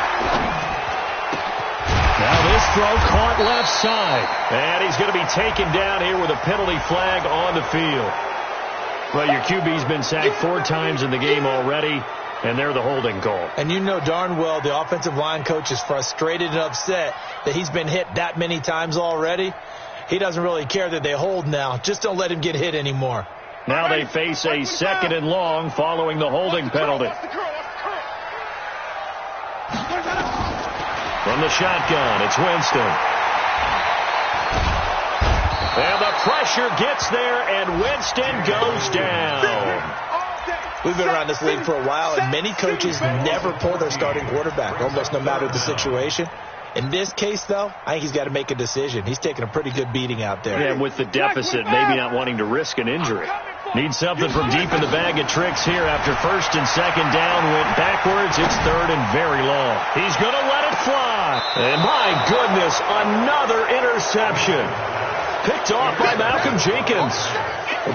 Now this throw caught left side. And he's going to be taken down here with a penalty flag on the field. Well, your QB's been sacked 4 times in the game already. And they're the holding call. And you know darn well the offensive line coach is frustrated and upset that he's been hit that many times already. He doesn't really care that they hold now. Just don't let him get hit anymore. Now they face a 2nd and long following the holding penalty. From the shotgun, it's Winston. And the pressure gets there, and Winston goes down. We've been around this league for a while, and many coaches never pull their starting quarterback, almost no matter the situation. In this case, though, I think he's got to make a decision. He's taking a pretty good beating out there. Yeah, with the deficit, maybe not wanting to risk an injury. Needs something from deep in the bag of tricks here after 1st and 2nd down. Went backwards. It's 3rd and very long. He's going to let it fly. And my goodness, another interception. Picked off by Malcolm Jenkins.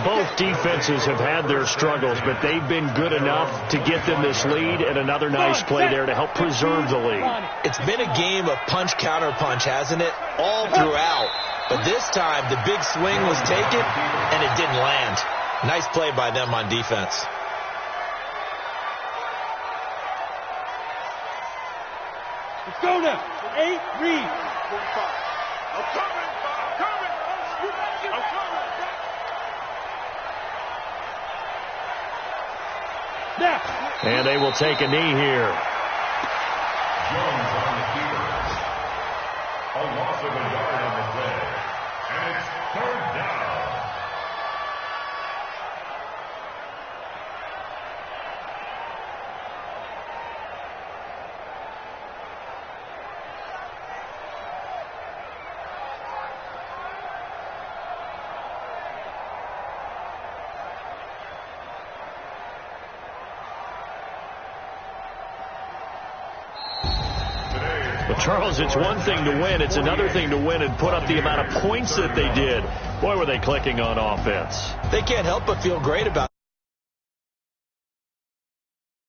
Both defenses have had their struggles, but they've been good enough to get them this lead, and another nice play there to help preserve the lead. It's been a game of punch-counter-punch, hasn't it? All throughout. But this time, the big swing was taken, and it didn't land. Nice play by them on defense. Let's go now. 8, read. 45. I'm coming. And they will take a knee here. Jones on the keeper. A loss of a yard on the play. And it's 3rd down. Charles, it's one thing to win. It's another thing to win and put up the amount of points that they did. Boy, were they clicking on offense. They can't help but feel great about it.